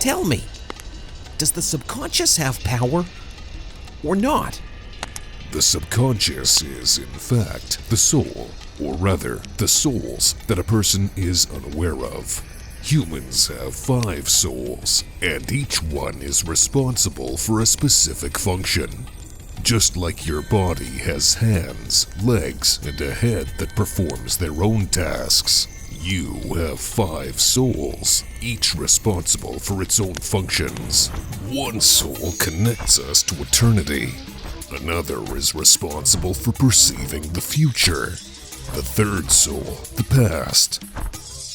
Tell me, does the subconscious have power or not? The subconscious is, in fact, the soul, or rather, the souls that a person is unaware of. Humans have 5 souls, and each one is responsible for a specific function. Just like your body has hands, legs, and a head that performs their own tasks, you have 5 souls, each responsible for its own functions. One soul connects us to eternity. Another is responsible for perceiving the future. The third soul, the past.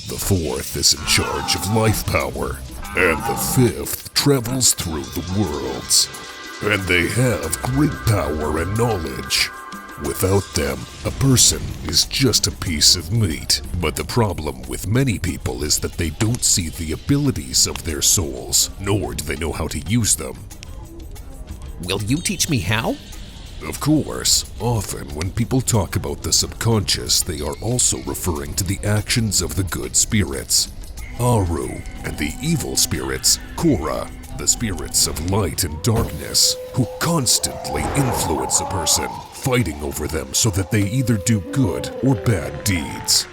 The fourth is in charge of life power. And the fifth travels through the worlds. And they have great power and knowledge. Without them, a person is just a piece of meat. But the problem with many people is that they don't see the abilities of their souls, nor do they know how to use them. Will you teach me how? Of course, often when people talk about the subconscious, they are also referring to the actions of the good spirits, Aru, and the evil spirits, Kora, the spirits of light and darkness, who constantly influence a person, fighting over them so that they either do good or bad deeds.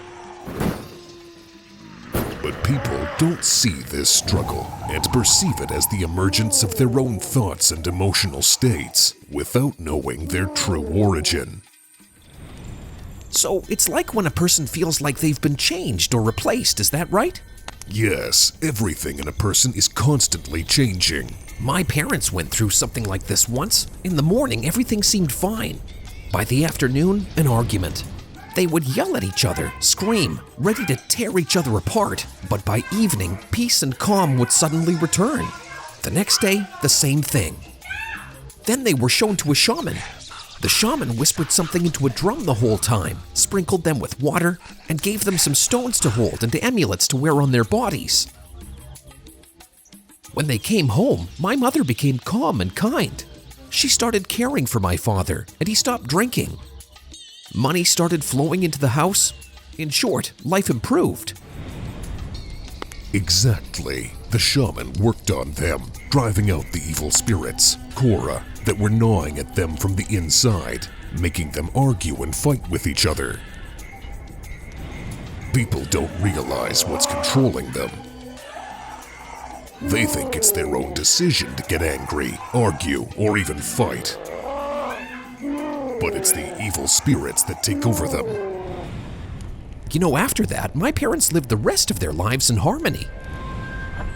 But people don't see this struggle and perceive it as the emergence of their own thoughts and emotional states without knowing their true origin. So it's like when a person feels like they've been changed or replaced, is that right? Yes, everything in a person is constantly changing. My parents went through something like this once. In the morning, everything seemed fine. By the afternoon, an argument. They would yell at each other, scream, ready to tear each other apart. But by evening, peace and calm would suddenly return. The next day, the same thing. Then they were shown to a shaman. The shaman whispered something into a drum the whole time, sprinkled them with water, and gave them some stones to hold and amulets to wear on their bodies. When they came home, my mother became calm and kind. She started caring for my father, and he stopped drinking. Money started flowing into the house. In short, life improved. Exactly. The shaman worked on them, driving out the evil spirits, Kora, that were gnawing at them from the inside, making them argue and fight with each other. People don't realize what's controlling them. They think it's their own decision to get angry, argue, or even fight. But it's the evil spirits that take over them. You know, after that, my parents lived the rest of their lives in harmony.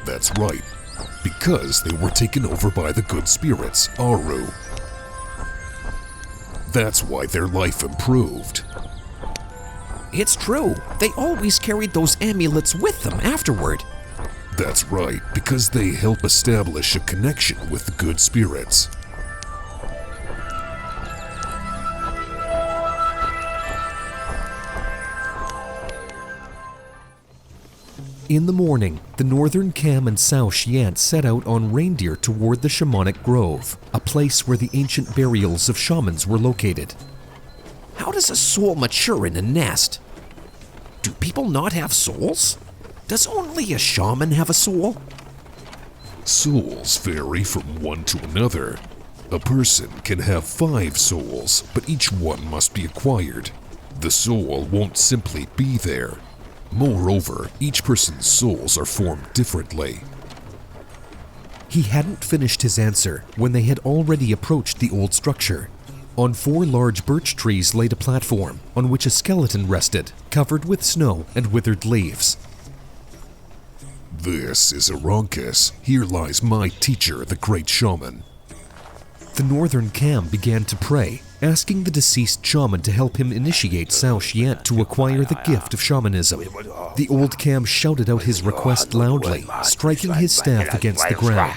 That's right, because they were taken over by the good spirits, Aru. That's why their life improved. It's true. They always carried those amulets with them afterward. That's right, because they help establish a connection with the good spirits. In the morning, the Northern Cam and South Shiant set out on reindeer toward the Shamanic Grove, a place where the ancient burials of shamans were located. How does a soul mature in a nest? Do people not have souls? Does only a shaman have a soul? Souls vary from one to another. A person can have 5 souls, but each one must be acquired. The soul won't simply be there. Moreover, each person's souls are formed differently. He hadn't finished his answer when they had already approached the old structure. On 4 large birch trees laid a platform on which a skeleton rested, covered with snow and withered leaves. This is Aronkus. Here lies my teacher, the great shaman. The Northern Cam began to pray, asking the deceased shaman to help him initiate South Shiant to acquire the gift of shamanism. The old Cam shouted out his request loudly, striking his staff against the ground.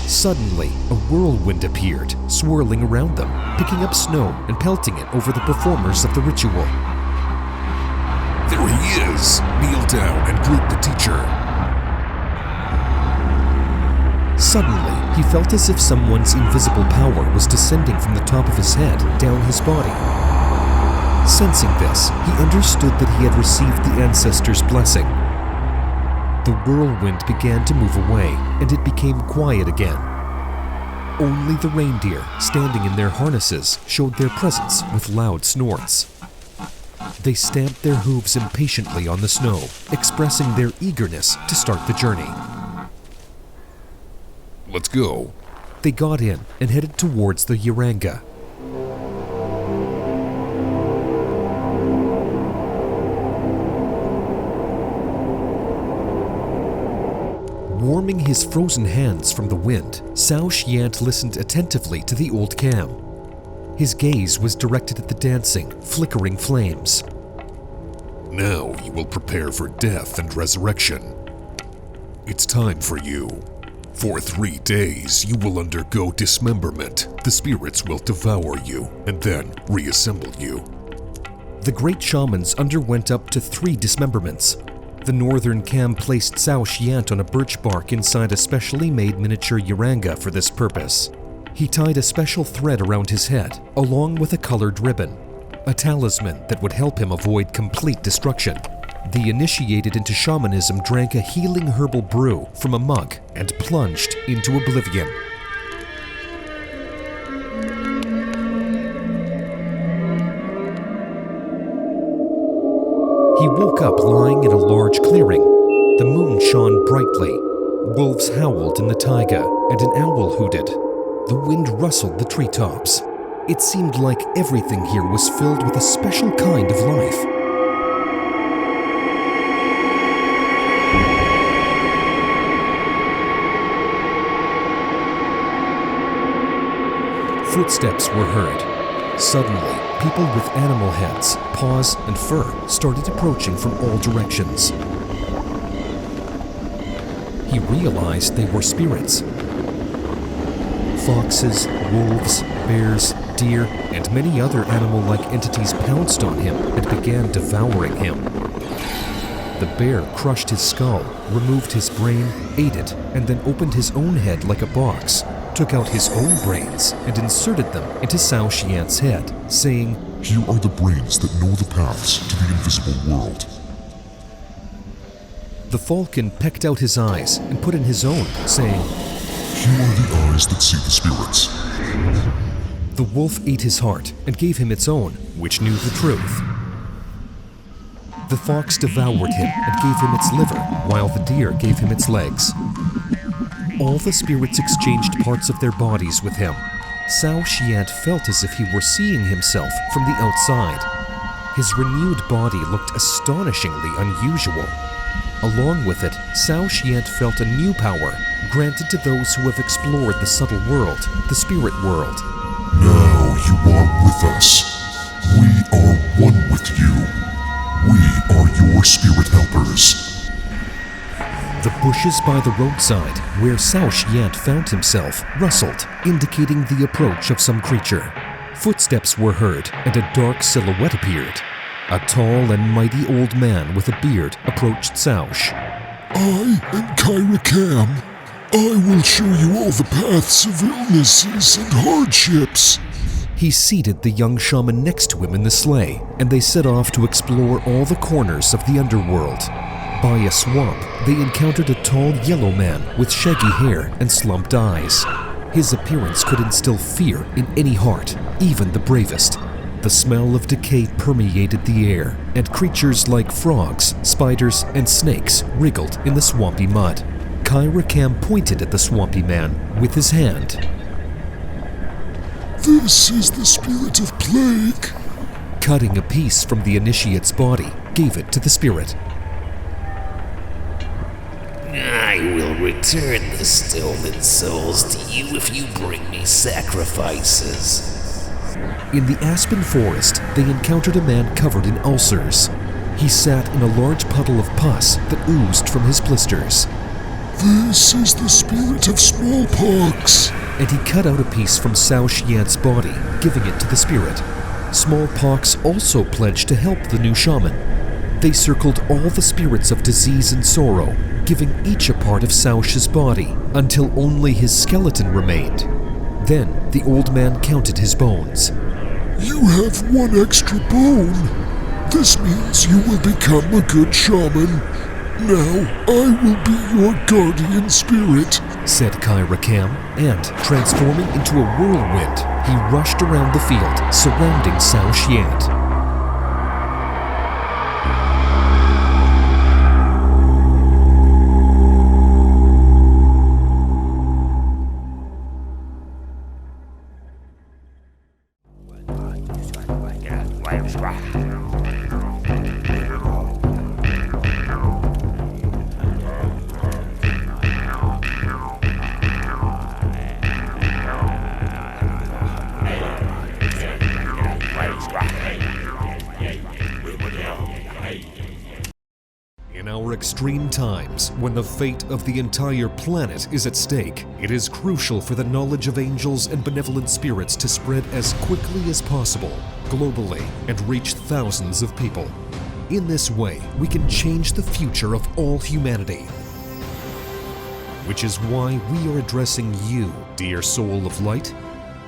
Suddenly, a whirlwind appeared, swirling around them, picking up snow and pelting it over the performers of the ritual. There he is! Kneel down and greet the teacher. Suddenly, he felt as if someone's invisible power was descending from the top of his head down his body. Sensing this, he understood that he had received the ancestor's blessing. The whirlwind began to move away, and it became quiet again. Only the reindeer, standing in their harnesses, showed their presence with loud snorts. They stamped their hooves impatiently on the snow, expressing their eagerness to start the journey. Let's go. They got in and headed towards the Yaranga. Warming his frozen hands from the wind, Sao-Shiant listened attentively to the old Cam. His gaze was directed at the dancing, flickering flames. Now you will prepare for death and resurrection. It's time for you. For 3 days, you will undergo dismemberment. The spirits will devour you and then reassemble you. The great shamans underwent up to 3 dismemberments. The northern Cam placed Sao-Shiant on a birch bark inside a specially made miniature Yaranga for this purpose. He tied a special thread around his head, along with a colored ribbon, a talisman that would help him avoid complete destruction. The initiated into shamanism drank a healing herbal brew from a mug and plunged into oblivion. He woke up lying in a large clearing. The moon shone brightly. Wolves howled in the taiga, and an owl hooted. The wind rustled the treetops. It seemed like everything here was filled with a special kind of life. Footsteps were heard. Suddenly, people with animal heads, paws, and fur started approaching from all directions. He realized they were spirits. Foxes, wolves, bears, deer, and many other animal-like entities pounced on him and began devouring him. The bear crushed his skull, removed his brain, ate it, and then opened his own head like a box, took out his own brains, and inserted them into Sao-Shiant's head, saying, "You are the brains that know the paths to the invisible world." The falcon pecked out his eyes and put in his own, saying, "You are the eyes that see the spirits." The wolf ate his heart and gave him its own, which knew the truth. The fox devoured him and gave him its liver, while the deer gave him its legs. All the spirits exchanged parts of their bodies with him. Sao-Shiant felt as if he were seeing himself from the outside. His renewed body looked astonishingly unusual. Along with it, Sao-Shiant felt a new power granted to those who have explored the subtle world, the spirit world. Now you are with us. We are one with you. We are your spirit helpers. The bushes by the roadside, where Sao-Shiant found himself, rustled, indicating the approach of some creature. Footsteps were heard, and a dark silhouette appeared. A tall and mighty old man with a beard approached Saush. I am Kyra Cam. I will show you all the paths of illnesses and hardships. He seated the young shaman next to him in the sleigh, and they set off to explore all the corners of the underworld. By a swamp, they encountered a tall yellow man with shaggy hair and slumped eyes. His appearance could instill fear in any heart, even the bravest. The smell of decay permeated the air, and creatures like frogs, spiders, and snakes wriggled in the swampy mud. Kyra Cam pointed at the swampy man with his hand. This is the spirit of plague. Cutting a piece from the initiate's body, gave it to the spirit. I will return the stolen souls to you if you bring me sacrifices. In the aspen forest, they encountered a man covered in ulcers. He sat in a large puddle of pus that oozed from his blisters. This is the spirit of Smallpox. And he cut out a piece from Sao-Shiant's body, giving it to the spirit. Smallpox also pledged to help the new shaman. They circled all the spirits of disease and sorrow, giving each a part of Saush's body, until only his skeleton remained. Then the old man counted his bones. You have 1 extra bone. This means you will become a good shaman. Now I will be your guardian spirit, said Kyra Cam, and, transforming into a whirlwind, he rushed around the field surrounding Sao Shiant. In our extreme times, when the fate of the entire planet is at stake, it is crucial for the knowledge of angels and benevolent spirits to spread as quickly as possible, globally, and reach thousands of people. In this way, we can change the future of all humanity. Which is why we are addressing you, dear soul of light.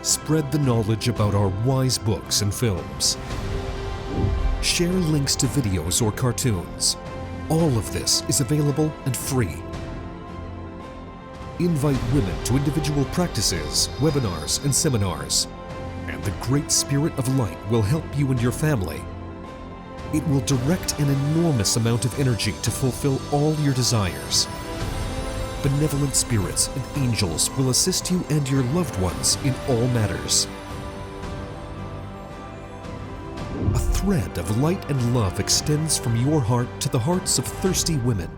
Spread the knowledge about our wise books and films. Share links to videos or cartoons. All of this is available and free. Invite women to individual practices, webinars, and seminars. And the Great Spirit of Light will help you and your family. It will direct an enormous amount of energy to fulfill all your desires. Benevolent spirits and angels will assist you and your loved ones in all matters. A thread of light and love extends from your heart to the hearts of thirsty women,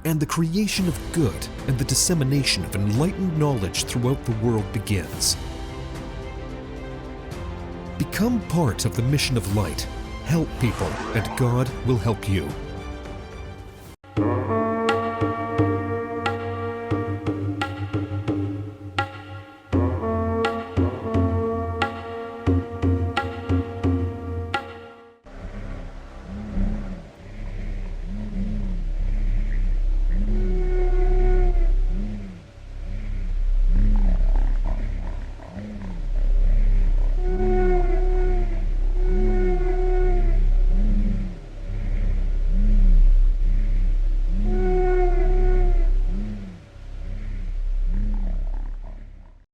and the creation of good and the dissemination of enlightened knowledge throughout the world begins. Become part of the mission of light, help people, and God will help you.